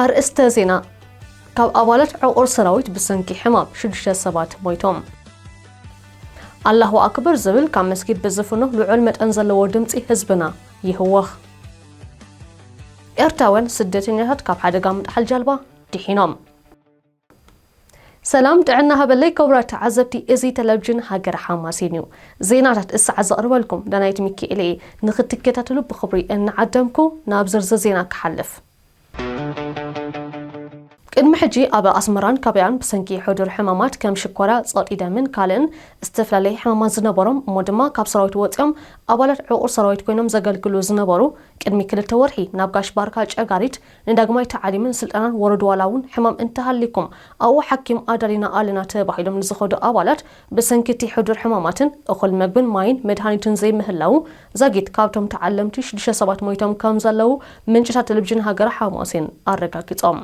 أرئيستا زينا كاب أبالات عقور سراويت بسنكي حمام شدشة سبات مويتهم الله أكبر زبل كان مسكيد بزفنه لعلمة أنزل لودمتي حزبنا يهوخ إرتاون سدتينيات كاب حدا قامت حل جالبا دحينهم سلام دعنا هبلي كبرى تعزبتي إزي تلفجن هاجر حماسينيو زينات إسعز أربلكم دنايت ميكي إلي نختك تتلب بخبري إن عدمكو نابزر زينا كحلف ቅድሚ ሕጂ ኣብ ኣስመራን ካቢያን ብሰንኪ ሕዱር ሕማማት ከም ሽኮራ ጸጥ ኢደምን ካልእን ዝተፈላለዩ ሕማማት ዝነበሮም እሞ ድማ ካብ ሰራዊት ወፂኦም ኣባላት ዕቁር ሰራዊት ኮይኖም ዘገልግሉ ዝነበሩ ቅድሚ 2 ወርሒ ናብ ጋሽ ባርካ ጨጋሪት ንዳግማይ ተዓሊምን ስልጠናን ወረዱ ዋላውን ሕማም እንተሃሊኩም ኣብኡ ሓኪም ኣዳሊና ኣለና ተባሂሎም ንዝኸዱ ኣባላት ብሰንኪ እቲ ሕዱር ሕማማትን እኹል መግብን ማይን መድሃኒትን ዘይምህላው ዘጊት ካብቶም ተዓለምቲ 6 ሰባት ሞይቶም ከም ዘለው ምንጭታት ቴሌቪዥን ሃገር ሓማሴን ኣረጋጊጾም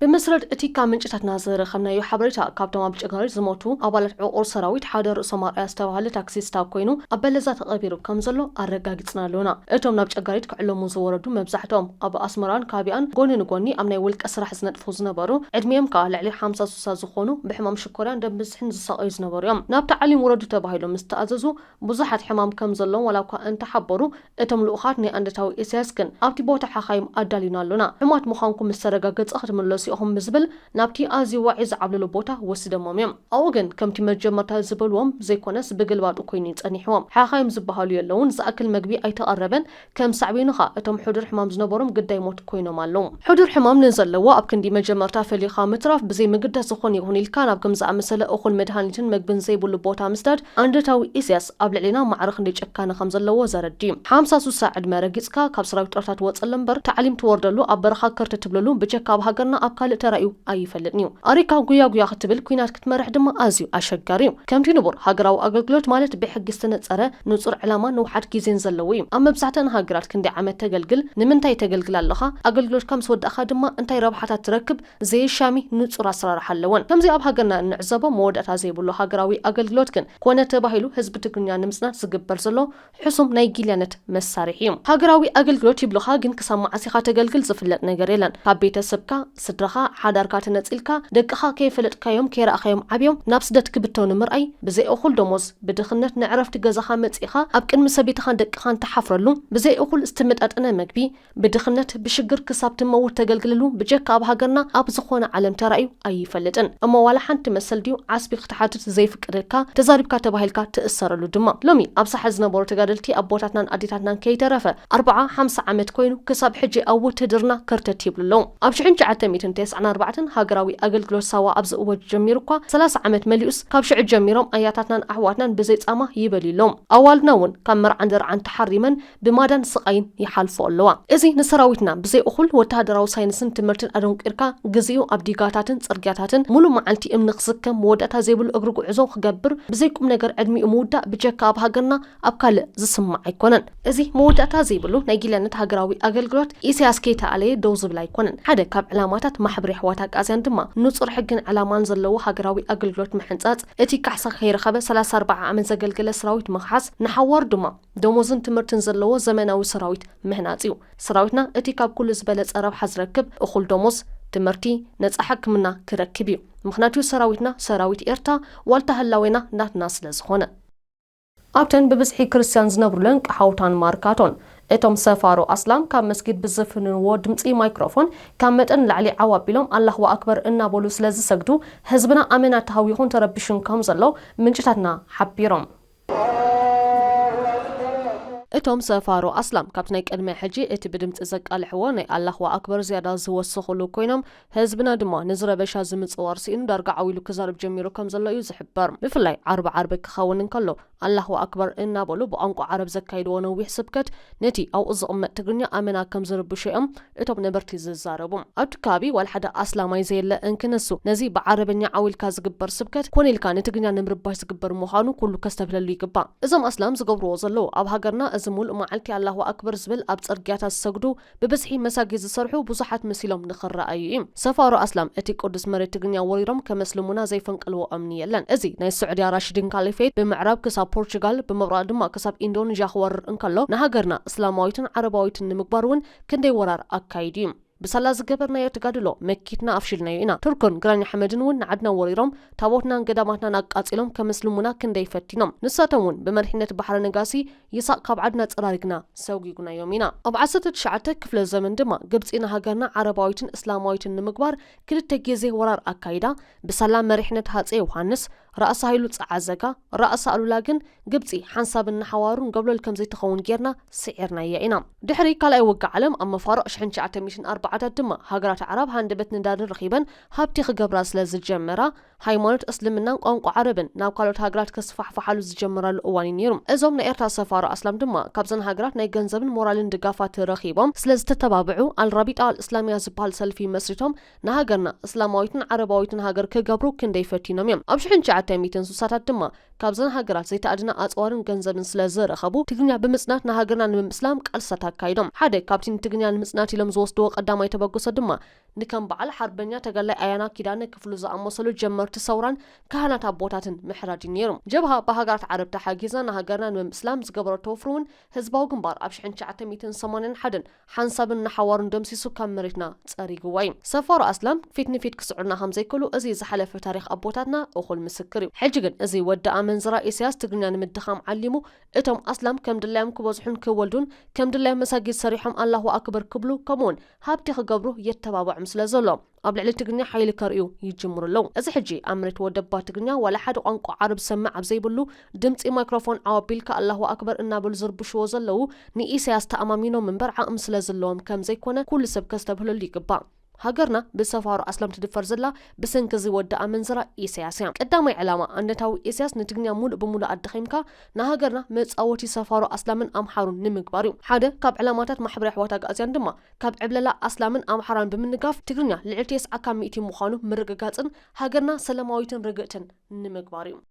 بمسرد اتيكا منجتات نازر خمنا يو حبريتا كابتوما بجغاري زموتو أبالات عقور سراويت حادر سمار استوهالي تاكسي ستاو كوينو أبالزات غبيرو كمزلو أرقاقتنا لونا اتوم نابجغاريت كعلو مزوردو مبزحتوم أبا أسمران كابيان قوني نقوني أمني ولك أسرح زنات فوزنا بارو عدميم كالعلي حامسا سوسا زخونو بحمام شكوران دبزحن زساقاي زنبارو يوم ناب تعليم وردو تباهيلو مستأززو بزحات حمام كمزلو ولاو كأنت حبرو اتوم لوخاتني أندتاو إساسكن أبتي بوتا حخايم أدالينا لونا حمات مخانكم السرقاقت أخدم اللوسي هم مزبل نابتي آزي واعز عبلو بوتا وسدموم يوم أوغن كمتي مجمرتا زبلوم زي كونس بقلبات وكوينين تانيحوم حاخايم زبهالو يلون زاكل مقبي أي تقربن كم سعبينخا اتم حضور حمام زنبورم قد يموت كوينو مالوم حضور حمام ننزل لوا أبكن دي مجمرتا فلي خامتراف بزي مقدة سخوني هوني الكان أبكم زع مسألة أخل مدهانيتن مقبن زي بلو بوتا مستاد أندتاوي إسياس أبلع لنا معرخ نديج أكان خمزل لوا زارديم حامسا ساعد مارجيسكا كابسراوي ترافات واتسلمبر تعليم توردلو أبرخا كرت تبللو بجكاب هاجرنا أبكال ترأيو أي فلتنيو أريكا قويا ختبل كوينات كتمرح دما أزيو أشجاريو كم تنبر هاجراو أجلجلوت مالت بحق السنة أرى نصر علامة نوحد كيزين زلويم أما بساعتنا هاجرات كندي عمل تجلجل نمنتاي تجلجل اللخا أجلجلوت كم سود أخدما أنتي ربحتها تركب زي الشامي نصر أسرار حلوان كم زي أبهاجرنا نعزبه مود أتازي بلو هاجراوي أجلجلوت كن كونة تباهيلو حزب تكنيا نمسنا سجبر زلو حسم نيجيلانت مسارحيم هاجراوي أجلجلوت يبلو هاجن كسمع أسيخا تجلجل زفلت نجاريلان كبيت السبكة صدرها حدار كاتنتسلكا دقخا كيفلت كيوم كيرا خيوم عبيوم نابسدت كبتون مرأي بزي أخول دوموز بدخنت نعرف تجازخا متسيخا أبكن مسابيتخان دقخان تحفرلو بزي أخول استمت أنا مكبي بدخنت بشجر كساب تمور تجلجللو بجك أبهاجرنا أبزخونا علم ترأيو أي فلتن أما ولا حنت مسل ديو عسبي اختحاتت زي فكركا تزارب كاتباهلكا تأثرلو دما لومي أبصح حزنا بور تجادلتي أبوتاتنا أديتاتنا كي ترفه 4-5 عمت كوينو كساب حجي أو تدرنا كرتتيب لهم أبشحن جعتميتن 9-4 هاجراوي أجلجلوت سوا أبز أوج جميركوا 3 عمت مليوس كابشع جميرهم أياتاتنا أحواتنا بزيت أما يبلي لهم أول نون كمر عندر عن تحريما بمادن سقين يحالفوا اللوا إزي نسراويتنا بزي أخل وتهدراو ساينسن تمرتن أدونك إركا جزيو أبديقاتاتن صرقاتاتن مولو معلتي امنخزكم مودتها زيبل أجرق عزو خجبر بزيكم نجر أدمي أمودا بجك أبهاجرنا أبكال زسمع يكونن إزي مودتها زيبلو نيجيلانت هاجراوي أجلجلوت إسياسكيتا عليه دوز بلا يكونن هذا كاب علامات محبري حواتك أزين دما نصر حقن علامان زلو هاجراوي أجلجلوت محنصات اتي كحسا خير خبه 3-4 عمل زغلغله سراويت مخحس نحور دما دموزن تمرتن زلو زمناوي سراويت مهناصيو سراويتنا اتي كاب كل زبلص رب حزركب اخول دموز تمرتي نص حكمنا كركبيو مخناتو سراويتنا سراويت إرتا والتا هلاوينا ناتنا سلازخونه أبتن ببزحي كريستيان زنبرلن حوتان ماركاتون اتم سفارو أسلام كان مسجد بزفن ودمتي مايكروفون كان متن لعلي عوابيلهم الله أكبر إنا بولو سلازي سجدو حزبنا أمنا تهويخون تربشون كامزلو من جتاتنا حبيرهم اتم سفارو أسلام كابتنيك أدمي حجي اتي بدمت إزاك الحواني الله أكبر زيادة زوسخلو كوينم حزبنا دما نزر بشا زمت وارسين دارقا عويلو كزارب جميرو كامزلو يزحبر بفلاي عرب كخاونن كلو الله أكبر إنا بولو بأنقو عرب زكايدو ونويح سبكت نتي أو أزغم تقرنيا أمنا كمزرب بشيئم اتم نبرتي ززاربهم أبتكابي والحدا أسلامي زيلا انكنسو نزي بعربنيا عويل كازقبر سبكت كوني الكان تقرنيا نمرباش زقبر موحانو كلو كستفللو يقبا إزم أسلام زقبرو وزلو أبهاقرنا زمول معلتي الله أكبر زبل أبصرقيات السجدو ببزحي مساجد الصرحو بصحات مسيلهم نخر رأيهم سفارو أسلام اتي قدس مريت تقنيا وريرم كمسلمونا زي فنقلو أمنيا لن ازي ناي السعودية راشدين كاليفيت بمعراب كساب بورتغال بمبراد ما كساب إندونيسيا خوار انكالو نهاجرنا إسلامويتن عربويتن نمكبارون كندي ورار أكايديم بسلا زجبرنا يتقادلو مكيتنا أفشلنا ينا تركن قراني حمدنون عدنا وريرم تابوتنا قداماتنا نقاتلهم كمسلمونا كندي فتينم نساتون بمرحنة بحر نقاسي يساق قبعدنا تقرارقنا سوقيقنا يومينا أبعسة تشعتك كفل الزمن دما قبس إنا هاقرنا عرباويتن إسلاماويتن نمقبار كل التجيزي ورار أكايدا بسلا مرحنة هاتسي وحانس رأس هايلو تسعزقا رأس ألولاقن قبسي حنساب النحوارون قبل الكمزي تخون جيرنا سعرنا يأينا دحري قال أيوقع علم أما فارق شحن شعتا ميشن 4 دما هاقرات عرب هاندبت ندار رخيبا هابتي خقبراس لزجمرا هايمانوت أسلمنا وقانقو عربن ناو قالوت هاقرات كسفح فحالو زجمرا الأوانين يرم إزوم نإرتا سفارة أسلام دما كابزن هاقرات ناي جنزبن مورالين دقافات رخيبهم سلز تتبابعو الرابطة الإسلامية زبال سلفي مسرتهم نهاقرنا إسلامويتن عربويتن هاقر كقبرو كندي فتينم يم أبشحن شعتا ميتن سوساتات دما كابزن هاقرات زي تأدنا أطوارن جنزبن سلزر أخبو تقنيا بمسنات نهاقرنا نمسلام كالساتا كايدم حادي كابتن تقنيا المسنات لم زوستو قدامي تبقوس دما نكم بعل حربنيا تقلي أيانا كيدان كفلو زعموصلو جمر تصوران كهانات أبوتاتن محراجين يرم جبها بهاقرات عرب تحاقيزا نهاقرنا نمسلام زقبرو توفرون هزباو قنبار أبشحن شعتا ميتن سمانين حدن حنسابن نحوارن دمسيسو كامريتنا تساريقو وايم سفارة أسلام فيتني فيت كسعرنا همزي كلو أزي زحلف تاريخ أبوتاتنا أخو المسكري حجقن أزي ودعا من زراء إسياس تقنيا نمدخام علمو إتم أسلام كم دلايم كبوزحون كولدون كم دلايم مساجد صريحهم الله أكبر كبلو كمون هابتي خقبرو يتبابع مسلا زلو قبل تقنيا حيل كاريو يجمر اللون أزي حجي أمرت ودبا تقنيا ولا حد أنقو عرب سمع بزي بلو دمت ميكروفون عوابيلك الله أكبر إنا بالزرب شو زلو ني إسياس تأمامينو من برع مسلا زلوهم كم زي كونا كل سب كستبهلو اللي قبا هاجرنا بسفارة أسلام تدفر زلا بسنكزي ودأ منزرة إسياسيا قدامي علامة أن تاوي إسياس نتقنيا مول بمولا أدخيمكا نهاجرنا متصاوتي سفارة أسلام أمحارون نمقباريو حدا كاب علامات محبري حواتاق أزيان دما كاب عبللا أسلام أمحاران بمنقاف تقنيا لعلتيس أكام مئتي مخانو مرقاقاتن هاجرنا سلاماويتن رقاتن نمقباريو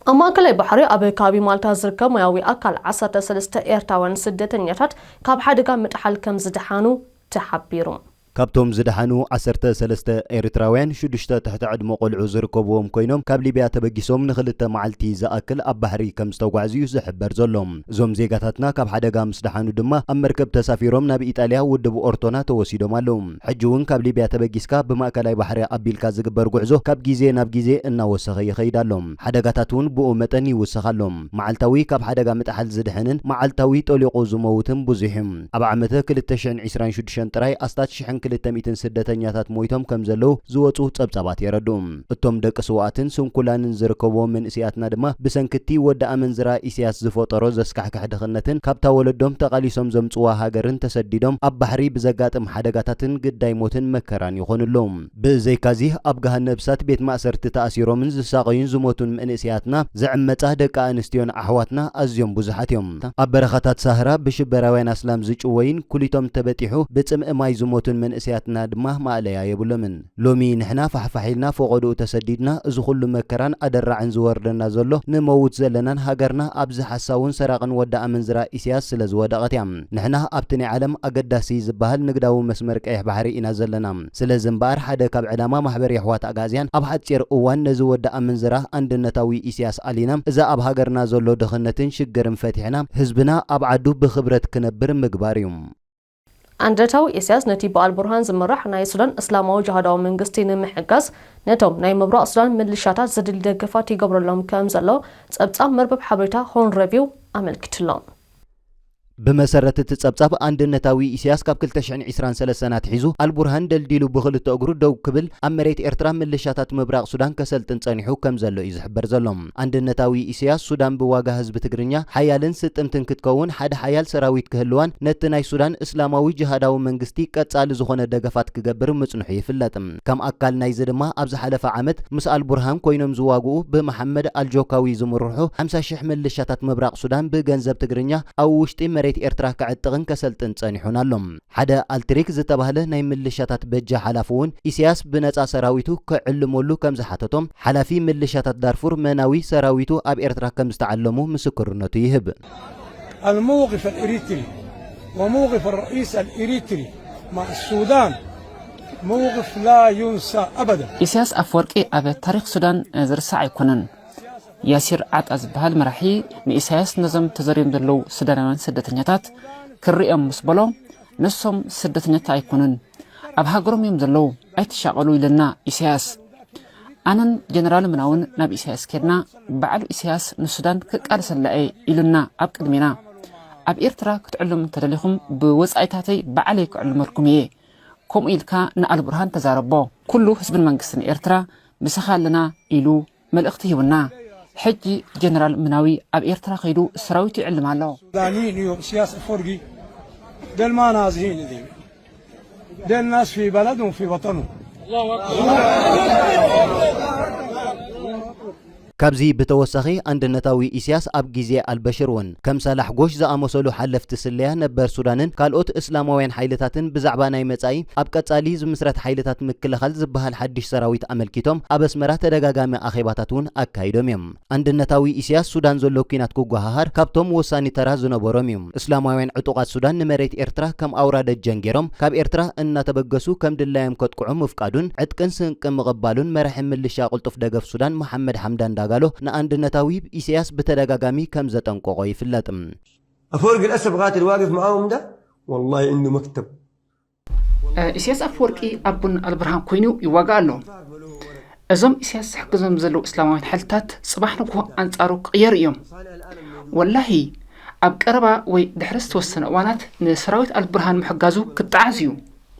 أما كلاي بحري أبي كابي مالتا زركا مياوي أكال 13 إيرتاوان سدتنياتات كاب حدقا متحل كم زدحانو تحبيرهم كابتوم زدحانو 13 إريتراويان شدشتا تحت عدم قلعو زركبوهم كوينوم كاب ليبيا تبقيسوم نخلت معلتي زاكل أب بحري كم ستوقعزيو زحبر زلهم زوم زيغاتاتنا كاب حدقا مزدحانو دما أم مركب تسافيروم ناب إيطاليا ودبو أورتونا توسيدو مالهم حجوون كاب ليبيا تبقيسكا بماكلاي بحري أبيلكا زقبر قعزو كاب جيزي ناب جيزي إنا وسخي خيدالهم حدقاتاتون بو متني وسخالهم معلتاوي كاب حدقا متحل زدحنن معلتاوي توليقو زموتن بوزيهم أبا عمتا كل التشعن عسران شدشان تراي أستات شحن كلتميتن سدتنياتات مويتم كم زلو زوطو صبصبات يردوم اتوم دق سواتن سنكولان زركبوم من اسياتنا دما بسنكتي ودا منزرا اسياس زفوطرو زسكحكح دخنتن كابتا ولدوم تقاليسوم زمصوا هاجرن تسديدوم اب بحري بزغاطم حدغاتاتن قداي موتن مكران يخونلوم بزي كازي اب جهنبسات بيت ماسرت تاثيروم زساقين زموتن من اسياتنا زعمتا دقا انستيون احواتنا ازيوم بزحاتيوم اب برخاتات سهرا بشبراوين اسلام زچوين كليتوم تبتيحو بصم ماي زموتن من اسياتنا دما ماليا يبلمن لومي نحنا فحفحيلنا فوقدو تسديدنا از كل مكران ادرعن زوردنا زلو نموت زلنا هاجرنا ابز حساون سراقن ودا منزرا اسياس سلازودقتيام نحنا ابتني عالم اقداسي زبهل نقداو مسمر قيح بحري انا زلنا سلازنبار حدا كاب علامه محبر يحوات اغازيان اب حصير اوان نزودا منزرا اندنتاوي اسياس علينا اذا اب هاجرنا زلو دخنتن شجرن فتحنا حزبنا ابعدو بخبرت كنبر مغباريوم أندرتاو إسياس نتي بال برهان زمرح ناي سودان إسلامو جهاداو منغستي نمحقاز نتوم ناي مبرا سودان ملشاتات زدل دغفات يغبرلهم كامزلو صبصام مربب حبرتا هون ريفيو أملكتلهم بمسرت تتصبصب اندنتاوي اسياس كاب 2023 سنات حيزو البرهان دلديلو بخلت اغرو دو كبل امريت ارترا ملشاتات مبراق سودان كسلطن صنيحو كمزلو يزحبر زلوم اندنتاوي اسياس سودان بواغا حزب تگرينيا حيالن سطمتن كتكون حد حيال سراويت كهلوان نتناي سودان اسلاماوي جهاداو منغستي قصال زخونه دغفات كغبر مصنحو يفلطم كم اكال ناي زدما ابز حلف عامت مسال برهان كوينم زواغو بمحمد الجوكاوي زمرحو 50 شح ملشاتات مبراق سودان بغنزب تگرينيا او وشتي إرترا كعتقن كسلطن صنيحونالهم حدا التريك زتبهله ناي ملشاتات بجا حلافون إسياس بنصا سراويتو كعلمولو كم زحاتتهم حلافي ملشاتات دارفور مناوي سراويتو اب إرترا كم استعلمو مسكرنته يهب الموقف الإريتري وموقف الرئيس الإريتري مع السودان موقف لا ينسى أبدا إسياس أفورقي أب تاريخ السودان زرسع يكونن ياسير عطاز بهال مرحي نإسياس نظم تزريم دلو سودانوان سدتنياتات كرئم مسبلو نسهم سدتنيت أيكونن أبها قرم يوم زلو أيتشاقلوا لنا إسياس أنا جنرال مناون ناب إسياس كيرنا بعد إسياس نسودان كأرسل لأي إلنا أبقدمنا أب إرترا كتعلم تدليهم بوزعيتاتي بعليك علمركم يه كم إلكا نقل برهان تزاربو كله حزب المنقسن إرترا بسخال لنا إلو ملقته ونا حجي جنرال مناوي أب إرترا خيدو سراويتي علم الله دانين يوم سياسة فرقي دل ما نازهين دي دل ناس في بلدهم في وطنهم ካብዚ ብተወሳኺ አንድነታዊ ኢሳያስ ኣብ ግዜ አልበሽር ውን ከም ሳላሕ ጎሽ ዝኣመሰሉ ሓለፍቲ ስልያ ነበር ሱዳንን ካልኦት እስላማውያን ሓይልታትን ብዛዕባ ናይ መጻኢ ኣብ ቀጻሊ ዝምስረት ሓይልታት ምክልኻል ዝበሃል ሓድሽ ሰራዊት ኣመልኪቶም ኣብ ኣስመራ ተደጋጋሚ ኣኼባታት ውን ኣካይዶም እዮም። አንድነታዊ ኢሳያስ ሱዳን ዘሎ ኩናት ክጓሃሃር ካብቶም ወሳኒ ተራ ዝነበሮም እዮም። እስላማውያን ዕጡቃት ሱዳን ንመሬት ኤርትራ ከም ኣውራ ደጀን ገይሮም ካብ ኤርትራ እናተበገሱ ከም ድላዮም ከጥቅዑ ምፍቃዱን ዕጥቅን ስንቅን ምቕባሉን መራሒ ምልሻ ቁልጡፍ ደገፍ ሱዳን መሐመድ ሐምዳን قالوا نأندنتاوي إسياس بتدقاقامي كم زتنقوغو يفلاتم أفورق الأسف قاتل واقف معاهم ده والله إنه مكتب إسياس أفورقي أبن البرهان كوينو يواقالو أزم إسياس حقزم زلو إسلاموين حالتات صباح نكو أنصارو قيار يوم والله أب قربا وي دحرست والسنوانات نسراويت البرهان محقازو كتعازيو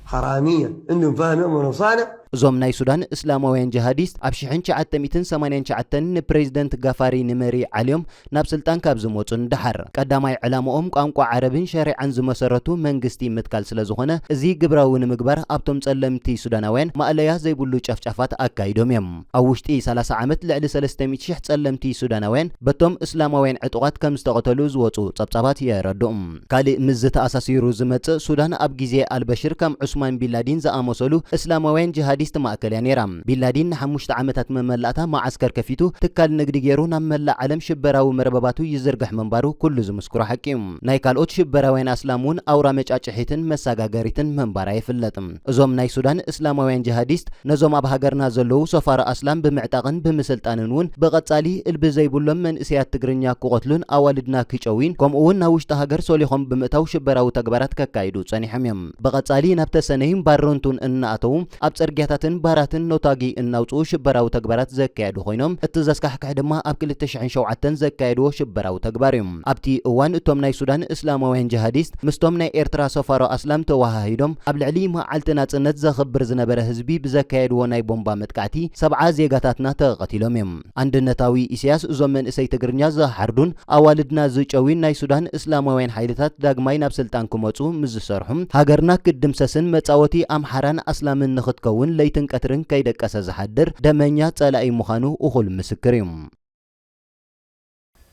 حرامية عندهم فهم يوم ونصانع زوم ناي سودان اسلامويان جهاديست اب 1989 بريزيدنت غافاري نمري عليهم ناب سلطان كاب زموصن دحر قداماي علامهم قانقو عربين شريعان زمسرتو منغستي متكال سلازخونه ازي غبراو نمغبار ابتم صلمتي سوداناوين ماليا زيبلو چفچفات اكايدوم يم اوشتي 30 عمت لعل 300 شح صلمتي سوداناوين بتم اسلامويان عطقات كم استقتلو زوصو صبصبات يردوم كالي مزت اساسيرو زمص سودان اب غزي البشير كم عثمان بن لادين زامسلو اسلامويان جهاديست ماكليان يرام بن لادين حمشت عمتات مملاتا معسكر كفيتو تكال نغدي غيرو نملا عالم شبراو مربباتو يزرغح منبارو كل زمسكرو حكيم ناي كالوت شبراوين اسلامون اورا مچاچحيتن مساغاغريتن منبارا يفلطم ازوم ناي سودان اسلامويان جهاديست نزوم اب هاغرنا زلو سفار اسلام بمعتقن بمسلطانن ون بقصالي البزيبولم من اسيات تغرنيا كوقتلون اوالدنا كيچوين كومون ناوشت هاغر سوليخم بمتاو شبراو تغبرات ككايدو صنيحم بقصالي نبتسنيم بارونتون اناتوم اب صرغياتن باراتن نوتاغي اناوصو شبراو تغبرات زكايدو خوينوم اتزاسكحكح دما اب 2007 زكايدو شبراو تغباريم ابتي اوان اتوم ناي سودان اسلامويان جهاديست مستوم ناي ايرترا سفارو اسلام توهايدوم اب لعلي معالت ناصنت زخبر زنبره حزبي بزكايدو ناي بومبا متقاتي 7 زيغاتاتنا تقتيلوم يم عندنتاوي اسياس زومن اسي تغرنيا زحردون اوالدنا زچوين ناي سودان اسلامويان حيلታት ዳግማይ ናብ ስልጣን ክመጹ ምዝሰርሑም ሃገርና ክድምሰስን መጻወቲ አምሐራን እስላምን ንኽትከውን ለይትን ቀትርን ከይደቀሰ ዝሓድር ደመኛ ጸላኢ ምዃኑ እኹል ምስክር እዩ።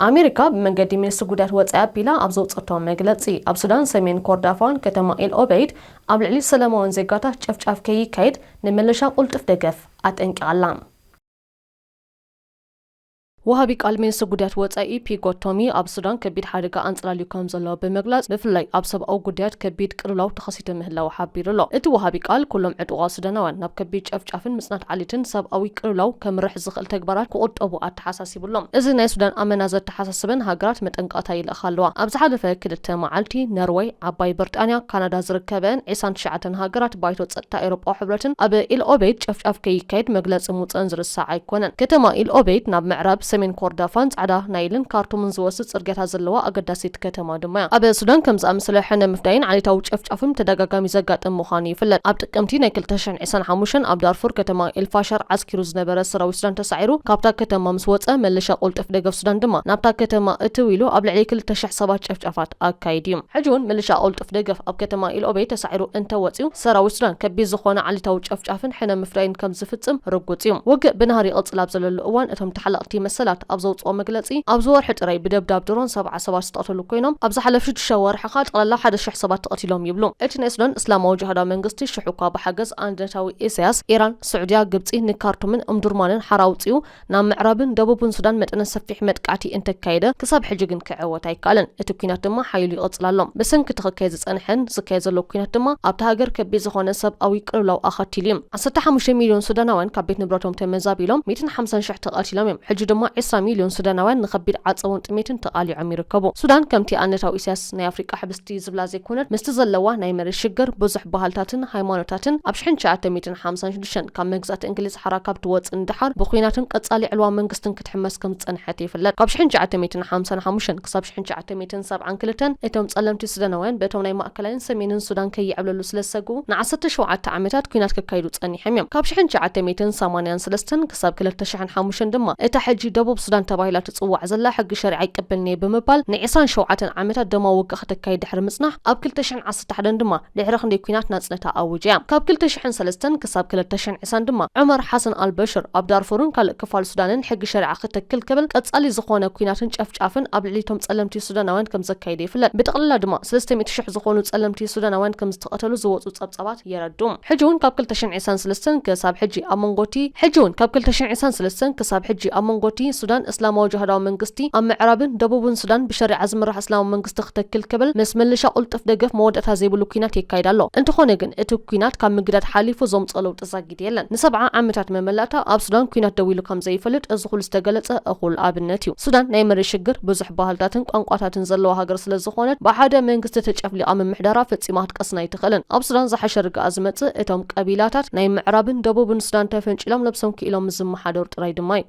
አሜሪካ በመንገዲ ሚኒስትር ጉዳት ወጻኢ አቢላ ኣብ ዘውጽእቶ መግለጺ ኣብ ሱዳን ሰሜን ኮርዳፋን ከተማ ኤል ኦበይድ ኣብ ልዕሊ ሰላማውያን ዜጋታት ጨፍጫፍ ከይካየድ ንመለሻ ቁልጥፍ ደገፍ አጠንቅቃላ። وهابي قال ሚኒስትር ጉዳት ወጻኢ ፒጎቶሚ ኣብ ሱዳን ከቢድ ሓደጋ አንጽላልዩ ከም ዘሎ በመግለጽ ብፍላይ ኣብ ሰብኣዊ ጉዳያት ከቢድ ቅልውላው ተኸሲተ ምህላው ሓቢሩሎ። እቲ ወሃቢ ቃል ኩሎም ዕጡቓት ሱዳናውያን ናብ ከቢድ ጨፍጫፍን ምጽናት ዓሊትን ሰብኣዊ ቅልውላው ከምርሕ ዝኽእል ተግባራት ክቁጠቡ ኣተሓሳሲቡሎም። እዚ ናይ ሱዳን ኣመና ዘተሓሳስበን ሃገራት መጠንቀቕታ ይልእኻ ኣለዋ። ኣብ ዝሓለፈ 2 መዓልቲ ኖርዌይ፣ ዓባይ ብሪጣንያ፣ ካናዳ ዝርከበን 29 ሃገራት ባይቶ ጸጥታ ኤውሮጳ ሕብረትን ኣብ ኤል ኦበይድ ጨፍጫፍ ከይካየድ መግለጺ ሙጽን ዝርሳዕ ኣይኮነን። ከተማ ኤል ኦበይድ ናብ ምዕራብ ሰሜን ኮርዳፋን ጻዕዳ ናይልን ካርቱምን ዝወስድ ጽርግያታት ዘለዋ ኣገዳሲት ከተማ ድማ እያ። ኣብ ሱዳን ከም ዝኣመሰለ ሕነ ምፍዳይን ዓሌታዊ ጨፍጫፍን ተደጋጋሚ ዘጋጥም ምዃኑ ይፍለጥ። ኣብ ጥቅምቲ ናይ 2025 ኣብ ዳርፉር ከተማ ኤልፋሸር ዓስኪሩ ዝነበረ ሰራዊት ሱዳን ተሳዒሩ ካብታ ከተማ ምስ ወፀ መለሻ ቁልጥፍ ደገፍ ሱዳን ድማ ናብታ ከተማ እትው ኢሉ ኣብ ልዕሊ 2000 ሰባት ጨፍጫፋት ኣካይድ እዩ። ሕጂ እውን መለሻ ቁልጥፍ ደገፍ ኣብ ከተማ ኤል ኦበይድ ተሳዒሩ እንተወፂኡ ሰራዊት ሱዳን ከቢድ ዝኾነ ዓሌታዊ ጨፍጫፍን ሕነ ምፍዳይን ከም ዝፍጽም ርጉጽ እዩ። ወግእ ብናሃሪ ቅጽል ኣብ ዘለሉ እዋን እቶም ተሓለቕቲ መሰላት ኣብ ዘውጽኦ መግለጺ ኣብ ዝወርሒ ጥራይ ብደብዳብ ድሮን 7 ሰባት ዝተቐተሉ ኮይኖም ኣብ ዝሓለፈ 6 ወርሒ ኸ ጠቕላላ 1000 ሰባት ተቐቲሎም ይብሉ። እቲ ናይ ሱዳን እስላማዊ ጅሃዳዊ መንግስቲ ሽሑኳ ብሓገዝ አንድነታዊ ኢሳያስ ኢራን፣ ስዑድያ፣ ግብጺ ንካርቱምን እምዱርማንን ሓራውፂኡ ናብ ምዕራብን ደቡብን ሱዳን መጠነ ሰፊሕ መጥቃዕቲ እንተካየደ ክሳብ ሕጂ ግን ክዕወት ኣይከኣለን። እቲ ኩናት ድማ ሓይሉ ይቕጽል ኣሎ። ብሰንኪ ተኸካይ ዝጸንሐን ዝካየድ ዘሎ ኩናት ድማ ኣብቲ ሃገር ከቢድ ዝኾነ ሰብኣዊ ቅልውላው ኣኸቲሉ እዩ። 15 ሚልዮን ሱዳናውያን ካብ ቤት ንብረቶም ተመዛቢሎም 150,000 ተቐቲሎም እዮም። ሕጂ ድማ 20 مليون سوداناوያን نخبير عصون ጥሜትን ተቃሊዖም ይርከቡ ሱዳን ከምቲ ኣነታው ኢሳያስ ናይ አፍሪካ ሕብስቲ ዝብላ ዘይኮነት ምስቲ ዘለዋ ናይ መሬት ሽግር ብዙሕ ባህልታትን ሃይማኖታትን ኣብ 1956 ካብ መግዛት እንግሊዝ ሓራካብ ትወጽ እንድሓር ብኹናትን ቀጻሊ ዕልዋ መንግስትን ክትሕመስ ከም ጸንሐት ይፍለጥ ካብ 1955 ክሳብ 1972 እቶም ጸለምቲ ሱዳናውያን በቶም ናይ ማእከላይን ሰሜንን ሱዳን ከይዕብለሉ ስለሰጉ ን17 ዓመታት ኩናት ከካይዱ ጸኒሖም እዮም ካብ 1983 ክሳብ 2005 ድማ እታ ሕጂ ደቡብ ሱዳን ተባሂላ ትጽዋዕ ዘላ ሕጊ ሸሪዓ ይቀበልኒ ብምባል ን27 ዓመታት ደማ ውግእ ከተካይድ ድሕሪ ምጽናሕ ኣብ 2011 ድማ ድሕሪ ክንደይ ኩናት ናጽነታ ኣውጅያ ካብ 2003 ክሳብ 2020 ድማ ዑመር ሐሰን አልበሽር ኣብ ዳርፉርን ካልእ ክፋል ሱዳንን ሕጊ ሸሪዓ ክትክል ክብል ቀጻሊ ዝኾነ ኩናትን ጨፍጫፍን ኣብ ልዕሊቶም ጸለምቲ ሱዳናውያን ከም ዘካይደ ይፍለጥ ብጥቕላላ ድማ 300,000 ዝኾኑ ጸለምቲ ሱዳናውያን ከም ዝተቐተሉ ዝወጹ ጸብጻባት የረዱም ሕጂውን ካብ 2023 ክሳብ ሕጂ ኣብ መንጎቲ ሱዳን እስላማዊ ጅሃዳዊ መንግስቲ ኣብ ምዕራብን ደቡብን ሱዳን ብሸሪዓ ዝምራሕ እስላማዊ መንግስቲ ክትክል ክብል ምስ ምልሻ ቁልጥፍ ደገፍ መወደታ ዘይብሉ ኩናት ይካይድ ኣሎ እንተኾነ ግን እቲ ኩናት ካብ ምግዳድ ሓሊፉ ዘምጽኦ ለውጢ ዘጊድ የለን ን7 ዓመታት መመላእታ ኣብ ሱዳን ኩናት ደው ኢሉ ከም ዘይፈልጥ እዚ ኩሉ ዝተገለጸ እኹል ኣብነት እዩ ሱዳን ናይ መሬት ሽግር ብዙሕ ባህልታትን ቋንቋታትን ዘለዋ ሃገር ስለ ዝኾነት ብሓደ መንግስቲ ተጨፍሊቃ ምምሕዳራ ፈጺማ ክትቀስና ይትኽእልን ኣብ ሱዳን ዝሓሸ ርግኣ ዝመጽእ እቶም ቀቢላታት ናይ ምዕራብን ደቡብን ሱዳን ተፈንጭሎም ለብሶም ክኢሎም ዝመሓደሩ ጥራይ ድማ እዩ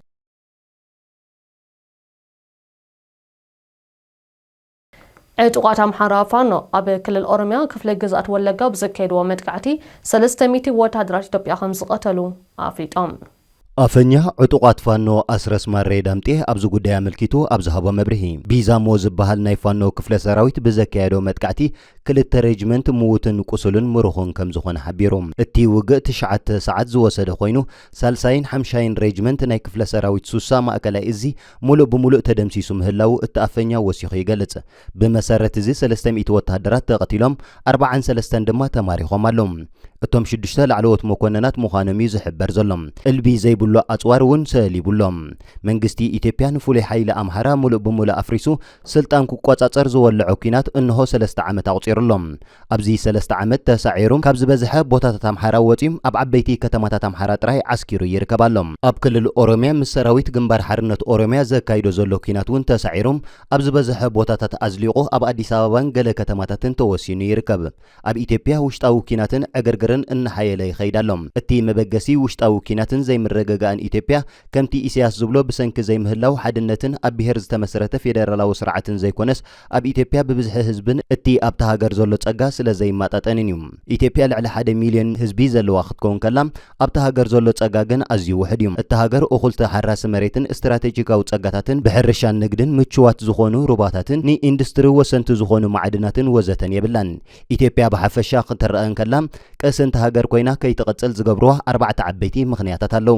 ዕጡቃት ኣምሓራ ፋኖ ኣብ ክልል ኦሮሚያ ክፍለ ግዛት ወለጋ ብዘካየድዎ መጥቃዕቲ 300 ወታደራት ኢትዮጵያ ከም ዝቀተሉ ኣፍሊጦም ኣፈኛ ዕጡቃት ፋኖ ኣስረስ ማሬ ዳምጤ ኣብዚ ጉዳይ ኣመልኪቱ ኣብ ዝሃቦ መብርሂ ቢዛሞ ዝበሃል ናይ ፋኖ ክፍለ ሰራዊት ብዘካየዶ መጥቃዕቲ 2 ሬጅመንት ምዉትን ቁስሉን ምሩኹን ከም ዝኾነ ሓቢሩ እቲ ውግእ 9 ሰዓት ዝወሰደ ኮይኑ ሳልሳይን 5ን ሬጅመንት ናይ ክፍለ ሰራዊት ሱሳ ማእከላይ እዚ ሙሉእ ብሙሉእ ተደምሲሱ ምህላው እቲ ኣፈኛ ወሲኹ ይገልጽ ብመሰረት እዚ 300 ወታደራት ተቐቲሎም 43 ድማ ተማሪኾም ኣሎም እቶም 6 ላዕለዎት መኮንናት ምዃኖም እዩ ዝሕበር ዘሎም እልቢ ዘይብሉ ኣጽዋር እውን ሰሊቡሎም መንግስቲ ኢትዮጵያ ንፍሉይ ሓይሊ ኣምሓራ ሙሉእ ብሙሉእ ኣፍሪሱ ስልጣን ክቆጻጸር ዝወልዖ ኩናት እንሆ 3 ዓመት ኣቁጺሩሎም ኣብዚ 3 ዓመት ተሳዒሮም ካብ ዝበዝሐ ቦታታት ኣምሓራ ወጺም ኣብ ዓበይቲ ከተማታት ኣምሓራ ጥራይ ዓስኪሩ ይርከባሎም ኣብ ክልል ኦሮሚያ ምስ ሰራዊት ግንባር ሓርነት ኦሮሚያ ዘካይዶ ዘሎ ኩናት እውን ተሳዒሮም ኣብ ዝበዝሐ ቦታታት ኣዝሊቑ ኣብ ኣዲስ ኣበባን ገለ ከተማታትን ተወሲኑ ይርከብ ኣብ ኢትዮጵያ ውሽጣዊ ኩናትን ዕግርግርን እንሓየለ ይኸይዳሎም እቲ መበገሲ ውሽጣዊ ኩናትን ዘይምረገጋን ኢትዮጵያ ከምቲ ኢሳያስ ዝብሎ ብሰንኪ ዘይምህላው ሓድነትን ኣብ ብሄር ዝተመስረተ ፌደራላዊ ስርዓትን ዘይኮነስ ኣብ ኢትዮጵያ ብብዝሒ ህዝብን እቲ ኣብታ ሃገር ዘሎ ጸጋ ስለ ዘይማጣጠንን እዩ ኢትዮጵያ ልዕሊ 1 ሚልዮን ህዝቢ ዘለዋ ክትከውን ከላ ኣብታ ሃገር ዘሎ ጸጋ ግን ኣዝዩ ውሕድ እዩ እቲ ሃገር እኹልተ ሓራሲ መሬትን ስትራቴጂካዊ ጸጋታትን ብሕርሻን ንግድን ምቹዋት ዝኾኑ ሩባታትን ንኢንዱስትሪ ወሰንቲ ዝኾኑ ማዕድናትን ወዘተን የብላን ኢትዮጵያ ብሓፈሻ ክትረአን ከላ ቀሰንቲ ሃገር ኮይና ከይትቐጽል ዝገብርዋ 4 ዓበይቲ ምኽንያታት ኣለዉ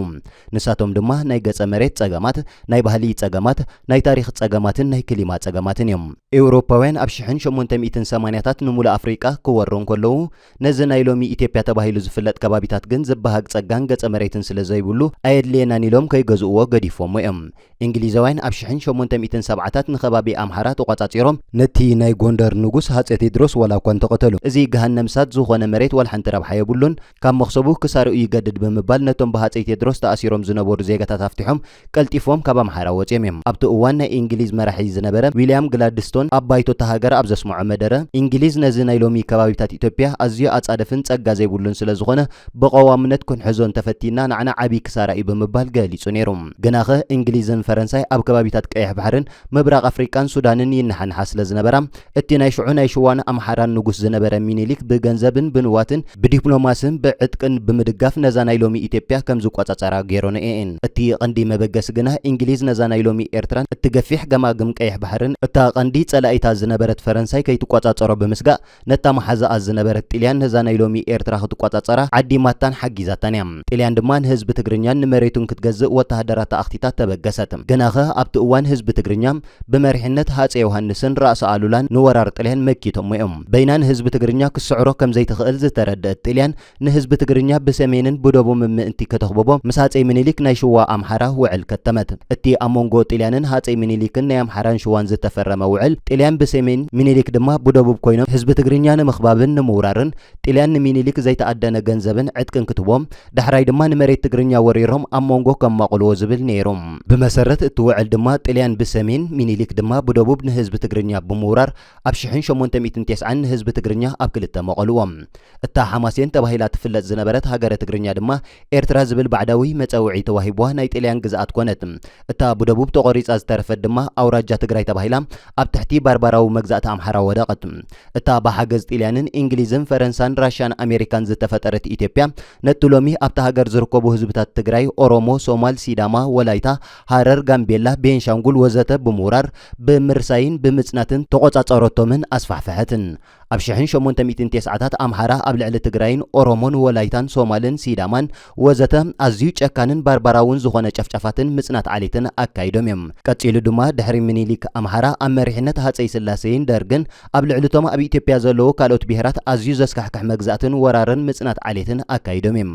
ንሳቶም ድማ ናይ ገጸ መሬት ጸገማት ናይ ባህሊ ጸገማት ናይ ታሪኽ ጸገማትን ናይ ክሊማ ጸገማትን እዮም ኤውሮፓውያን ኣብ 1880ታት ንሙሉእ ኣፍሪቃ ክወሮን ከለዉ ነዚ ናይ ሎሚ ኢትዮጵያ ተባሂሉ ዝፍለጥ ከባቢታት ግን ዝበሃግ ጸጋን ገጸ መሬትን ስለ ዘይብሉ ኣየድልየናን ኢሎም ከይገዝእዎ ገዲፎም እዮም እንግሊዛውያን ኣብ 1870ታት ንኸባቢ ኣምሓራ ተቆጻጺሮም ነቲ ናይ ጎንደር ንጉስ ሃፀይ ቴዎድሮስ ወላ እኳ እንተቐተሉ እዚ ገሃነምሳት ዝኾነ መሬት ወልሓንቲ ረብሓ የብሉን ካብ መኽሰቡ ክሳርኡ ይገድድ ብምባል ነቶም ብሃፀይ ቴዎድሮስ ተኣሲሮም ዝነበሩ ዜጋታት ኣፍቲሖም ቀልጢፎም ካብ ኣምሓራ ወፂኦም እዮም ኣብቲ እዋን ናይ እንግሊዝ መራሒ ዝነበረ ዊልያም ግላድስቶን ኣብ ባይቶታ ሃገር ኣብ ዘስምዖ መደረ እንግሊዝ ነዚ ናይ ሎሚ ከባቢታት ኢትዮጵያ ኣዝዩ ኣጻደፍን ጸጋ ዘይብሉን ስለ ዝኾነ ብቐዋምነት ክንሕዞን ተፈቲና ንዓና ዓብይ ክሳራ እዩ ብምባል ገሊጹ ነይሩ ግናኸ እንግሊዝን ፈረንሳይ ኣብ ከባቢታት ቀይሕ ባሕርን ምብራቕ ኣፍሪቃን ሱዳንን ይነሓንሓ ስለ ዝነበራ እቲ ናይ ሽዑ ናይ ሽዋን ኣምሓራን ንጉስ ዝነበረ ሚኒሊክ ብገንዘብን ብንዋትን ብዲፕሎማስን ብዕጥቅን ብምድጋፍ ነዛ ናይ ሎሚ ኢትዮጵያ ከም ዝቆጻጸራ ገይሮን እየን እቲ ቀንዲ መበገስ ግና እንግሊዝ ነዛ ናይ ሎሚ ኤርትራን እትገፊሕ ገማግም ቀይሕ ባሕርን እታ ቀንዲ ጸላኢታ ዝነበረት ፈረንሳይ ከይትቆጻጸሮ ብምስጋእ ነታ መሓዛኣ ዝነበረት ጣልያን ነዛ ናይ ሎሚ ኤርትራ ክትቆጻጸራ ዓዲማታን ሓጊዛታን እያ ጣልያን ድማ ንህዝቢ ትግርኛን ንመሬቱን ክትገዝእ ወተሃደራት ኣኽቲታት ተበገሰት ግናኸ ኣብቲ እዋን ህዝቢ ትግርኛ ብመሪሕነት ሃፀይ ዮሃንስን ራእሲ ኣሉላን ንወራር ጣልያን መኪቶም እዮም በይናን ህዝቢ ትግርኛ ክስዕሮ ከም ዘይትኽእል ዝተረድአት ጤልያን ንህዝቢ ትግርኛ ብሰሜንን ብደቡብን ምእንቲ ከተኽበቦ ምስ ሃፀይ ምኒልክ ናይ ሽዋ ኣምሓራ ውዕል ከተመት እቲ ኣብ መንጎ ጤልያንን ሃፀይ ምኒልክን ናይ ኣምሓራን ሽዋን ዝተፈረመ ውዕል ጤልያን ብሰሜን ምኒልክ ድማ ብደቡብ ኮይኖም ህዝቢ ትግርኛ ንምኽባብን ንምውራርን ጤልያን ንምኒልክ ዘይተኣደነ ገንዘብን ዕጥቅን ክትቦም ዳሕራይ ድማ ንመሬት ትግርኛ ወሪሮም ኣብ መንጎ ከማቕልዎ ዝብል ነይሮም ብመሰረት እቲ ውዕል ድማ ጤልያን ብሰሜን ምኒልክ ድማ ብደቡብ ንህዝቢ ትግርኛ ብምውራር ኣብ 1890 ንህዝቢ ትግርኛ ኣብ ክልተ መቐልዎም እታ ሓማሴን ተባሂላ ትፍለጥ ዝነበረት ሃገረ ትግርኛ ድማ ኤርትራ ዝብል ባዕዳዊ መፀውዒ ተዋሂቧ ናይ ጤልያን ግዝኣት ኮነት እታ ብደቡብ ተቆሪፃ ዝተረፈት ድማ ኣውራጃ ትግራይ ተባሂላ ኣብ ትሕቲ ባርባራዊ መግዛእቲ ኣምሓራ ወደቐት እታ ብሓገዝ ጤልያንን እንግሊዝን ፈረንሳን ራሽያን ኣሜሪካን ዝተፈጠረት ኢትዮጵያ ነቲ ሎሚ ኣብታ ሃገር ዝርከቡ ህዝብታት ትግራይ ኦሮሞ ሶማል ሲዳማ ወላይታ ሃረር ጋምቤላ ቤንሻንጉል ወዘተ ብምውራር ብምርሳይን ብምጽናትን ተቆጻጸረቶምን ኣስፋሕፈሐትን ኣብ 1890ታት ኣምሓራ ኣብ ልዕሊ ትግራይን ኦሮሞን ወላይታን ሶማልን ሲዳማን ወዘተ ኣዝዩ ጨካንን ባርባራውን ዝኾነ ጨፍጨፋትን ምጽናት ዓሌትን ኣካይዶም እዮም ቀጺሉ ድማ ድሕሪ ምኒልክ ኣምሓራ ኣብ መሪሕነት ሃፀይ ስላሴን ደርግን ኣብ ልዕሊቶም ኣብ ኢትዮጵያ ዘለዉ ካልኦት ብሄራት ኣዝዩ ዘስካሕካሕ መግዛእትን ወራርን ምጽናት ዓሌትን ኣካይዶም እዮም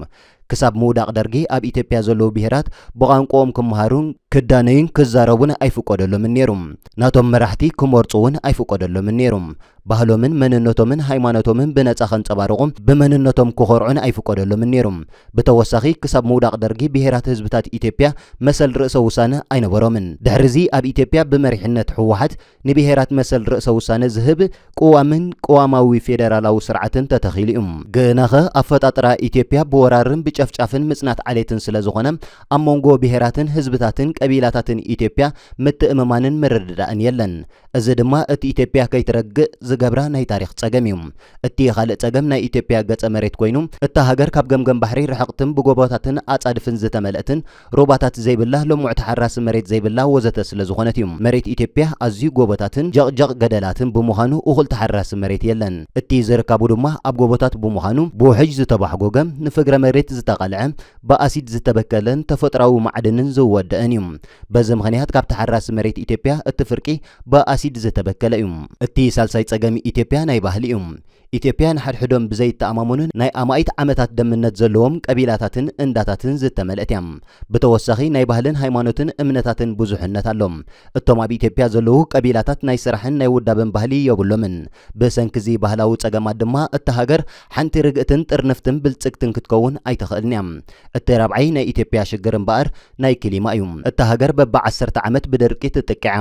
ክሳብ ምውዳቕ ደርጊ ኣብ ኢትዮጵያ ዘለዉ ብሄራት ብቋንቋኦም ክመሃሩን ክዳነዩን ክዛረቡን ኣይፍቀደሎምን ነይሮም ናቶም መራሕቲ ክመርጹውን ኣይፍቀደሎምን ነይሮም ባህሎምን መንነቶምን ሃይማኖቶምን ብነጻ ከንጸባርቑ ብመንነቶም ክኾርዑን ኣይፍቀደሎምን ነይሮም ብተወሳኺ ክሳብ ምውዳቕ ደርጊ ብሄራት ህዝብታት ኢትዮጵያ መሰል ርእሰ ውሳነ ኣይነበሮምን ድሕሪዚ ኣብ ኢትዮጵያ ብመሪሕነት ሕወሓት ንብሄራት መሰል ርእሰ ውሳነ ዝህብ ቅዋምን ቅዋማዊ ፌደራላዊ ስርዓትን ተተኺሉ እዩ ግናኸ ኣፈጣጥራ ኢትዮጵያ ብወራርን ጨፍጫፍን ምጽናት ዓሌትን ስለ ዝኾነ ኣብ መንጎ ብሄራትን ህዝብታትን ቀቢላታትን ኢትዮጵያ ምትእምማንን ምርድዳእን የለን እዚ ድማ እቲ ኢትዮጵያ ከይትረግእ ዝገብራ ናይ ታሪክ ጸገም እዩ እቲ ካልእ ጸገም ናይ ኢትዮጵያ ገጸ መሬት ኮይኑ እታ ሃገር ካብ ገምገም ባሕሪ ርሕቕትን ብጎቦታትን ኣጻድፍን ዝተመልአትን ሩባታት ዘይብላ ልሙዕ ተሓራሲ መሬት ዘይብላ ወዘተ ስለ ዝኾነት እዩ መሬት ኢትዮጵያ ኣዝዩ ጎቦታትን ጀቕጀቕ ገደላትን ብምዃኑ እኹል ተሓራሲ መሬት የለን እቲ ዝርከቡ ድማ ኣብ ጎቦታት ብምዃኑ ብውሕጅ ዝተባሕጎገ ንፍግረ መሬት ዝተቐልዐ ብኣሲድ ዝተበከለን ተፈጥራዊ ማዕድንን ዝወደአን እዩ በዚ ምኽንያት ካብ ተሓራሲ መሬት ኢትዮጵያ እቲ ፍርቂ ብኣሲድ ዝተበከለ እዩ እቲ ሳልሳይ ጸገም ኢትዮጵያ ናይ ባህሊ እዩ ኢትዮጵያ ንሓድሕዶም ብዘይተኣማምኑን ናይ ኣማኢት ዓመታት ደምነት ዘለዎም ቀቢላታትን እንዳታትን ዝተመልአት እያ ብተወሳኺ ናይ ባህልን ሃይማኖትን እምነታትን ብዙሕነት ኣሎም እቶም ኣብ ኢትዮጵያ ዘለዉ ቀቢላታት ናይ ስራሕን ናይ ውዳብን ባህሊ የብሎምን ብሰንኪ እዚ ባህላዊ ጸገማት ድማ እታ ሃገር ሓንቲ ርግእትን ጥርንፍትን ብልጽግትን ክትከውን ኣይትኽእልን እያ እቲ ራብዓይ ናይ ኢትዮጵያ ሽግር እምበኣር ናይ ክሊማ እዩ እታ ሃገር በብ10 ዓመት ብደርቂ ትጥቅዓ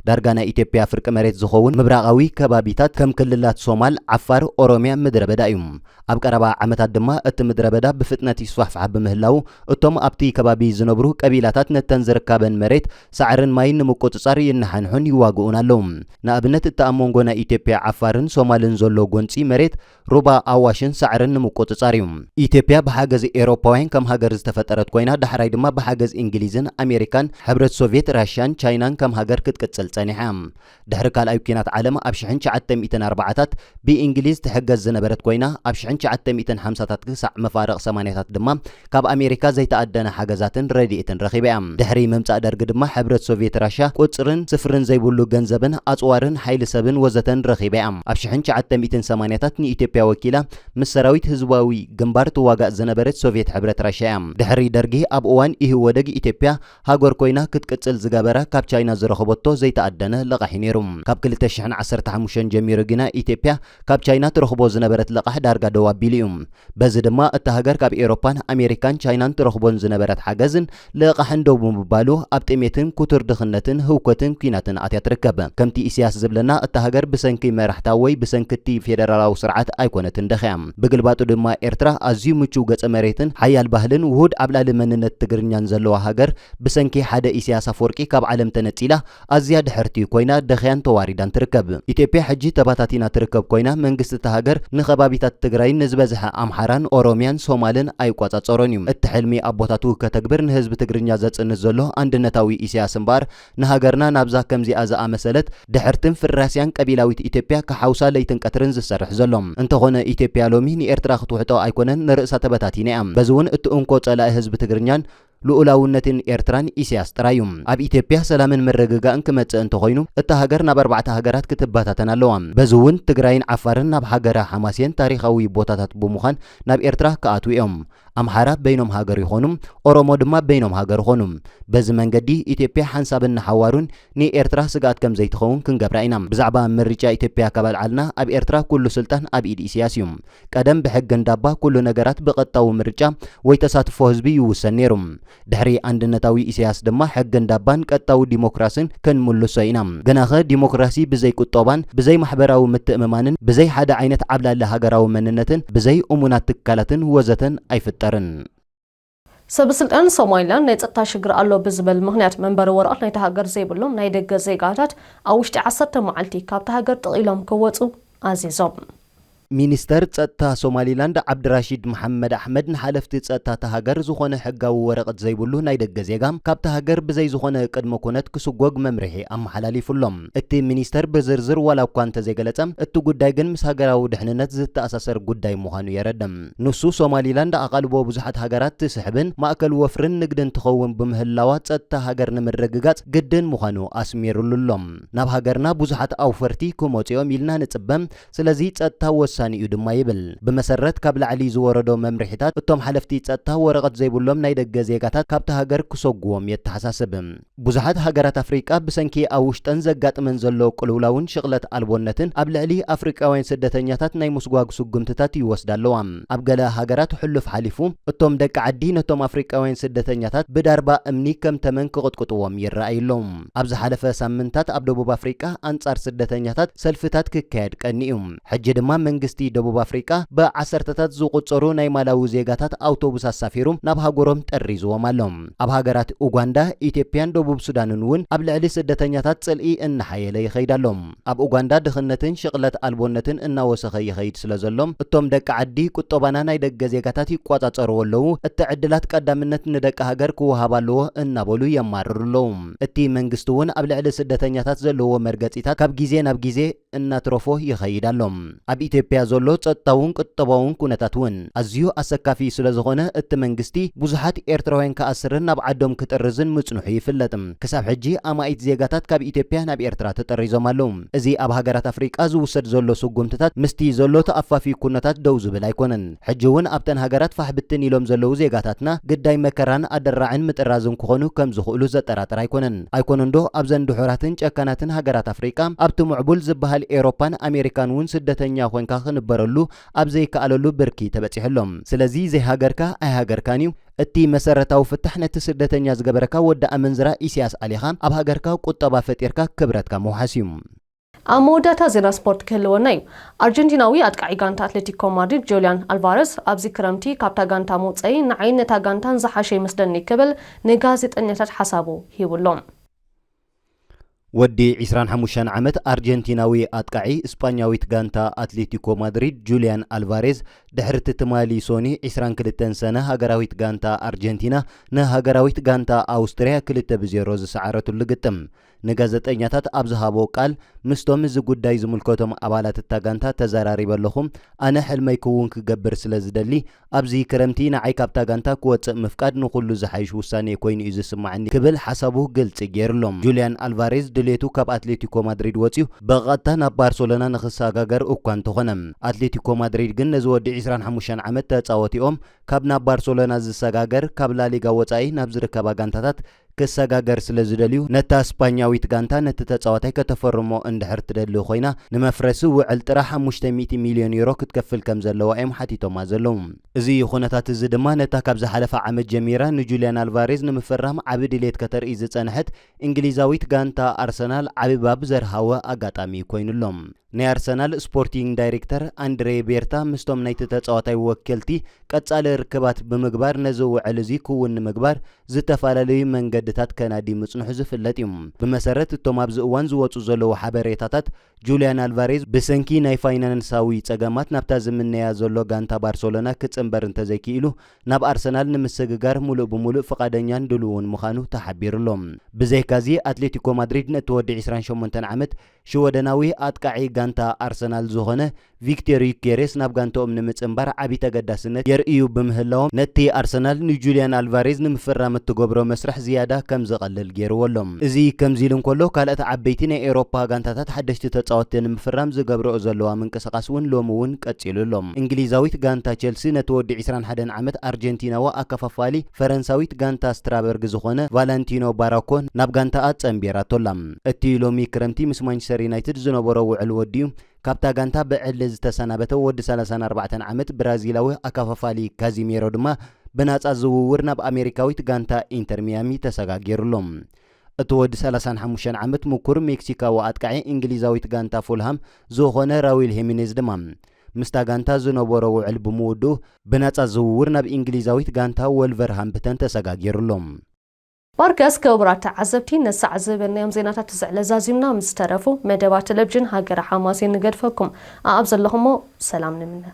ዳርጋ ናይ ኢትዮጵያ ፍርቂ መሬት ዝኸውን ምብራቃዊ ከባቢታት ከም ክልላት ሶማል ዓፋር ኦሮሚያ ምድረ በዳ እዩ ኣብ ቀረባ ዓመታት ድማ እቲ ምድረ በዳ ብፍጥነት ይስፋሕፍሕ ብምህላው እቶም ኣብቲ ከባቢ ዝነብሩ ቀቢላታት ነተን ዝርከበን መሬት ሳዕርን ማይን ንምቁጽጻር ይነሓንሑን ይዋግኡን ኣለዉ ንኣብነት እቲ ኣብ መንጎ ናይ ኢትዮጵያ ዓፋርን ሶማልን ዘሎ ጎንፂ መሬት ሩባ ኣዋሽን ሳዕርን ንምቁጽጻር እዩ ኢትዮጵያ ብሓገዝ ኤውሮፓውያን ከም ሃገር ዝተፈጠረት ኮይና ዳሕራይ ድማ ብሓገዝ እንግሊዝን ኣሜሪካን ሕብረት ሶቪየት ራሽያን ቻይናን ከም ሃገር ክትቅጽል ጸኒሓ ድሕሪ ካልኣይ ኩናት ዓለም ኣብ 1940ታት ብእንግሊዝ ትሕገዝ ዝነበረት ኮይና ኣብ 1950ታት ክሳዕ መፋርቕ 80ታት ድማ ካብ ኣሜሪካ ዘይተኣደነ ሓገዛትን ረድኤትን ረኺባ እያ ድሕሪ ምምጻእ ደርጊ ድማ ሕብረት ሶቪየት ራሽያ ቁጽርን ስፍርን ዘይብሉ ገንዘብን ኣጽዋርን ሓይሊ ሰብን ወዘተን ረኺባ እያ ኣብ 1980ታት ንኢትዮጵያ ወኪላ ምስ ሰራዊት ህዝባዊ ግንባር ትዋጋእ ዝነበረት ሶቪየት ሕብረት ራሽያ እያ ድሕሪ ደርጊ ኣብ እዋን ኢህወደግ ኢትዮጵያ ሃገር ኮይና ክትቅጽል ዝገበረ ካብ ቻይና ዝረኸበቶ ዘይተኣደነ ለቓሒ ነይሩ ካብ 2015 ጀሚሩ ግና ኢትዮጵያ ካብ ቻይና ትረኽቦ ዝነበረት ለቓሕ ዳርጋ ደው ኣቢሉ እዩ በዚ ድማ እታ ሃገር ካብ ኤውሮፓን ኣሜሪካን ቻይናን ትረኽቦን ዝነበረት ሓገዝን ለቓሕን ደው ብምባሉ ኣብ ጥሜትን ኩቱር ድኽነትን ህውከትን ኩናትን ኣትያ ትርከብ ከምቲ ኢሳያስ ዝብለና እታ ሃገር ብሰንኪ መራሕታ ወይ ብሰንኪቲ ፌደራላዊ ስርዓት ኣይኮነትን ደኺያ ብግልባጡ ድማ ኤርትራ ኣዝዩ ምቹው ገጸ መሬትን ሓያል ባህልን ውሁድ ኣብ ላዕሊ መንነት ትግርኛን ዘለዋ ሃገር ብሰንኪ ሓደ ኢሳያስ ኣፈወርቂ ካብ ዓለም ተነጺላ ኣዝያ ድሕርቲ ኮይና ደኺያን ተዋሪዳን ትርከብ ኢትዮጵያ ሕጂ ተባታቲና ትርከብ ኮይና መንግስቲ እታ ሃገር ንኸባቢታት ትግራይ ንዝበዝሐ ኣምሓራን ኦሮሚያን ሶማልን ኣይቋጻጸሮን እዩ እቲ ሕልሚ ኣቦታቱ ከተግብር ንህዝቢ ትግርኛ ዘጽንስ ዘሎ አንድነታዊ ኢሳያስ እምበር ንሃገርና ናብዛ ከምዚኣ ዝኣመሰለት ድሕርትን ፍራስያን ቀቢላዊት ኢትዮጵያ ከሓውሳ ለይትን ቀትርን ዝሰርሕ ዘሎ እንተኾነ ኢትዮጵያ ሎሚ ንኤርትራ ክትውሕጦ ኣይኮነን ንርእሳ ተበታቲና እያ በዚ እውን እቲ እንኮ ጸላኢ ህዝቢ ትግርኛን ልኡላውነትን ኤርትራን ኢሳያስ ጥራዩ ኣብ ኢትዮጵያ ሰላምን መረጋጋእን ክመጽእ እንተኾይኑ እታ ሃገር ናብ 4 ሃገራት ክትባታተን ኣለዋ በዝውን ትግራይን ዓፋርን ናብ ሃገራ ሐማስየን ታሪኻዊ ቦታታት ብምዃን ናብ ኤርትራ ከኣትው እዮም አምሃራ በይኖም ሃገር ይኾኑም ኦሮሞ ድማ በይኖም ሃገር ይኾኑም በዚ መንገዲ ኢትዮጵያ ሓንሳብን ሓዋሩን ንኤርትራ ስጋት ከም ዘይትኸውን ክንገብራ ኢና ብዛዕባ ምርጫ ኢትዮጵያ ከባልዓልና ኣብ ኤርትራ ኩሉ ስልጣን ኣብ ኢድ ኢሳያስ እዩ ቀደም ብሕግ እንዳባ ኩሉ ነገራት ብቐጣው ምርጫ ወይ ተሳትፎ ህዝቢ ይውሰን ነይሩ ድሕሪ አንድነታዊ ኢሳያስ ድማ ሕግ እንዳባን ቀጣው ዲሞክራሲን ክንምልሶ ኢና ገናኸ ዲሞክራሲ ብዘይ ቁጠባን ብዘይ ማሕበራዊ ምትእምማንን ብዘይ ሓደ ዓይነት ዓብላለ ሃገራዊ መንነትን ብዘይ እሙናት ትካላትን ወዘተን አይፍጠ ሰብስልጣን ሶማሊላንድ ናይ ጸጥታ ሽግር ኣሎ ብዝብል ምክንያት መንበሪ ወረቐት ናይ ሃገር ዘይብሎም ናይ ደገ ዜጋታት ኣብ ውሽጢ 10 መዓልቲ ካብታ ሃገር ጥቂሎም ክወጹ ኣዚዞም ሚኒስተር ጸጥታ ሶማሊላንድ ዓብድራሺድ መሐመድ አሕመድ ንሓለፍቲ ጸጥታ ተሃገር ዝኾነ ሕጋዊ ወረቐት ዘይብሉ ናይ ደገ ዜጋ ካብታ ሃገር ብዘይ ዝኾነ ቅድመ ኩነት ክስጎግ መምርሒ ኣመሓላሊፉሎም እቲ ሚኒስተር ብዝርዝር ዋላ እኳ እንተዘይገለጸ እቲ ጉዳይ ግን ምስ ሃገራዊ ድሕንነት ዝተኣሳሰር ጉዳይ ምዃኑ የረድም ንሱ ሶማሊላንድ ኣቓልቦ ብዙሓት ሃገራት ትስሕብን ማእከል ወፍርን ንግድን ትኸውን ብምህላዋ ጸጥታ ሃገር ንምርግጋጽ ግድን ምዃኑ ኣስሚሩሉሎም ናብ ሃገርና ብዙሓት ኣውፈርቲ ክመጽኦም ኢልና ንጽበም ስለዚ ጸጥታ ሳኒኡ ድማ ይብል በመሰረት ካብ ላዕሊ ዝወረዶ መምርሒታት እቶም ሓለፍቲ ጸጥታ ወረቐት ዘይብሎም ናይ ደገ ዜጋታት ካብታ ሃገር ክሰግዎም የተሓሳሰብ ብዙሓት ሃገራት ኣፍሪቃ ብሰንኪ ኣብ ውሽጠን ዘጋጥመን ዘሎ ቅልውላውን ሽቕለት ኣልቦነትን ኣብ ልዕሊ ኣፍሪቃውያን ስደተኛታት ናይ ምስጓግ ስጉምትታት ይወስዳ ኣለዋ ኣብ ገለ ሃገራት ሕሉፍ ሓሊፉ እቶም ደቂ ዓዲ ነቶም ኣፍሪቃውያን ስደተኛታት ብዳርባ እምኒ ከም ተመን ክቕጥቅጥዎም ይረኣዩሎም ኣብ ዝሓለፈ ሳምንታት ኣብ ደቡብ ኣፍሪቃ አንጻር ስደተኛታት ሰልፍታት ክካየድ ቀኒዩ ሕጂ ድማ መንግስቲ ደቡብ አፍሪቃ በ10ታት ዝቁጸሩ ናይ ማላዊ ዜጋታት አውቶቡስ አሳፊሩ ናብ ሃገሮም ጠሪዝዎም ኣሎም ኣብ ሃገራት ኡጋንዳ ኢትዮጵያን ደቡብ ሱዳንን ውን ኣብ ልዕሊ ስደተኛታት ጽልኢ እናሓየለ ይኸይዳሎም ኣብ ኡጋንዳ ድኽነትን ሽቕለት አልቦነትን እናወሰኸ ይኸይድ ስለዘሎም እቶም ደቂ ዓዲ ቁጠባና ናይ ደገ ዜጋታት ይቋጻጸሩ ኣለዉ እቲ ዕድላት ቀዳምነት ንደቂ ሃገር ክወሃብ ኣለዎ እናበሉ የማርሩሎም እቲ መንግስቲ ውን ኣብ ልዕሊ ስደተኛታት ዘለዎ መርገጺታት ካብ ግዜ ናብ ግዜ እናትረፎ ይኸይዳሎም ኣብ ኢትዮጵያ ዘሎ ጸጥታውን ቁጠባውን ኩነታት ውን ኣዝዩ ኣሰካፊ ስለዝኾነ እቲ መንግስቲ ብዙሓት ኤርትራውያን ከኣስርን ናብ ዓዶም ክጥርዝን ምጽንሑ ይፍለጥ ክሳብ ሕጂ ኣማኢት ዜጋታት ካብ ኢትዮጵያ ናብ ኤርትራ ተጠሪዞም ኣለዉ እዚ ኣብ ሃገራት ኣፍሪቃ ዝውሰድ ዘሎ ስጉምትታት ምስቲ ዘሎ ተኣፋፊ ኩነታት ደው ዝብል ኣይኮነን ሕጂ ውን ኣብተን ሃገራት ፋሕብትን ኢሎም ዘለዉ ዜጋታትና ግዳይ መከራን ኣደራዕን ምጥራዝን ክኾኑ ከም ዝኽእሉ ዘጠራጥር ኣይኮነን ዶ ኣብ ዘን ድሑራትን ጨካናትን ሃገራት ኣፍሪቃ ኣብቲ ምዕቡል ዝበሃል ኤውሮፓን ኣሜሪካን ውን ስደተኛ ኮንካ ክንበረሉ ኣብ ዘይከኣለሉ ብርኪ ተበጺሕሎም ስለዚ ዘይሃገርካ ኣይሃገርካን እዩ እቲ መሰረታዊ ፍታሕ ነቲ ስደተኛ ዝገበረካ ወዲ ኣመንዝራ ኢሳያስ ኣሊኻ ኣብ ሃገርካ ቁጠባ ፈጢርካ ክብረትካ መውሓስ እዩ ኣብ መወዳእታ ዜና ስፖርት ክህልወና እዩ ኣርጀንቲናዊ ኣጥቃዒ ጋንታ አትሌቲኮ ማድሪድ ጁሊያን አልቫሬዝ ኣብዚ ክረምቲ ካብታ ጋንታ መውፅኢ ንዓይነታ ጋንታን ዝሓሸ ይመስለኒ ክብል ንጋዜጠኛታት ሓሳቡ ሂቡሎም ወዲ 25 ዓመት አርጀንቲናዊ አጥቃዒ እስፓኛዊት ጋንታ አትሌቲኮ ማድሪድ ጁሊያን አልቫሬዝ ድሕርቲ ትማሊ ሶኒ 22 ሰነ ሃገራዊት ጋንታ አርጀንቲና ንሃገራዊት ጋንታ አውስትሪያ 2-0 ዝሰዓረቱሉ ግጥም ንጋዜጠኛታት ኣብ ዝሃቦ ቃል ምስቶም እዚ ጉዳይ ዝምልከቶም ኣባላት እታ ጋንታ ተዘራሪበ ኣለኹም ኣነ ሕልመይ ክውን ክገብር ስለዝደሊ ኣብዚ ክረምቲ ንዓይ ካብታ ጋንታ ክወፅእ ምፍቃድ ንኹሉ ዝሓይሽ ውሳኔ ኮይኑ እዩ ዝስማዓኒ ክብል ሓሳቡ ግልጽ ገይሩሎም ጁሊያን አልቫሬዝ ድሌቱ ካብ አትሌቲኮ ማድሪድ ወፂኡ በቐጥታ ናብ ባርሴሎና ንኽሰጋገር እኳ እንተኾነ አትሌቲኮ ማድሪድ ግን ነዚ ወዲ 25 ዓመት ተጻወቲኦም ካብ ናብ ባርሴሎና ዝሰጋገር ካብ ላሊጋ ወፃኢ ናብ ዝርከባ ጋንታታት ክሰጋገር ስለዝደልዩ ነታ እስፓኛዊት ጋንታ ነቲ ተጻዋታይ ከተፈርሞ እንድሕር ትደሊ ኮይና ንመፍረሲ ውዕል ጥራይ 500 ሚልዮን ዩሮ ክትከፍል ከም ዘለዋ እዮም ሓቲቶም ዘለዉ እዚ ኩነታት እዚ ድማ ነታ ካብ ዝሓለፈ ዓመት ጀሚራ ንጁሊያን አልቫሬዝ ንምፍራም ዓቢ ድሌት ከተርኢ ዝጸንሐት እንግሊዛዊት ጋንታ አርሰናል ዓቢ ባብ ዘርሃወ ኣጋጣሚ ኮይኑሎም ናይ አርሰናል ስፖርቲንግ ዳይሬክተር አንድሬ ቤርታ ምስቶም ናይቲ ተጻዋታይ ወከልቲ ቀጻለ ርክባት ብምግባር ነዚ ውዕል እዚ ክውን ንምግባር ዝተፈላለዩ መንገድታት ከናዲ ምጽንሑ ዝፍለጥ እዩ ብመሰረት እቶም ኣብዚ እዋን ዝወጹ ዘለዉ ሓበሬታታት ጁሊያን አልቫሬዝ ብሰንኪ ናይ ፋይናንሳዊ ጸገማት ናብታ ዝምነያ ዘሎ ጋንታ ባርሴሎና ክጽምበር እንተዘይክኢሉ ናብ አርሰናል ንምስግጋር ሙሉእ ብሙሉእ ፈቃደኛን ድልውን ምዃኑ ተሓቢሩሎም ብዘይካዚ አትሌቲኮ ማድሪድ ነቲ ወዲ 28 ዓመት ሽወደናዊ ኣጥቃዒ ጋንታ አርሰናል ዝኾነ ቪክቶር ዩኬሬስ ናብ ጋንታኦም ንምጽንባር ዓቢ ተገዳስነት የርእዩ ብምህላዎም ነቲ አርሰናል ንጁሊያን አልቫሬዝ ንምፍራም እትገብሮ መስርሕ ዝያዳ ከም ዘቐልል ገይርዎሎም እዚ ከምዚ ኢሉ እንከሎ ካልኦት ዓበይቲ ናይ ኤውሮፓ ጋንታታት ሓደሽቲ ተጻወትቲ ንምፍራም ዝገብረኦ ዘለዋ ምንቅስቓስ እውን ሎሚ እውን ቀጺሉሎም እንግሊዛዊት ጋንታ ቸልሲ ነቲ ወዲ 21 ዓመት አርጀንቲናዊ አከፋፋሊ ፈረንሳዊት ጋንታ ስትራበርግ ዝኾነ ቫላንቲኖ ባራኮን ናብ ጋንታኣ ጸንቢራቶላ እቲ ሎሚ ክረምቲ ምስ ማንቸስተር ዩናይትድ ዝነበሮ ውዕል ወዲዩ ካብታ ጋንታ ብዕሊ ዝተሰናበተ ወዲ 34 ዓመት ብራዚላዊ አከፋፋሊ ካዚሜሮ ድማ ብናጻ ዝውውር ናብ አሜሪካዊት ጋንታ ኢንተር ሚያሚ ተሰጋጊሩሎም እቲ ወዲ 35 ዓመት ምኩር ሜክሲካዊ አጥቃዒ እንግሊዛዊት ጋንታ ፉልሃም ዝኾነ ራዊል ሄሚኔዝ ድማ ምስታ ጋንታ ዝነበሮ ውዕል ብምውድኡ ብናጻ ዝውውር ናብ እንግሊዛዊት ጋንታ ወልቨርሃምፕተን ተሰጋጊሩሎም ባርጋስ ከብራት ተዓዘብቲ ነሳዕ ዝበናዮም ዜናታት ዝዕለ ዛዚምና ምስ ተረፉ መደባት ቴሌቪዥን ሃገረ ሓማስ ንገድፈኩም ኣብ ዘለኹሞ ሰላም ንምነ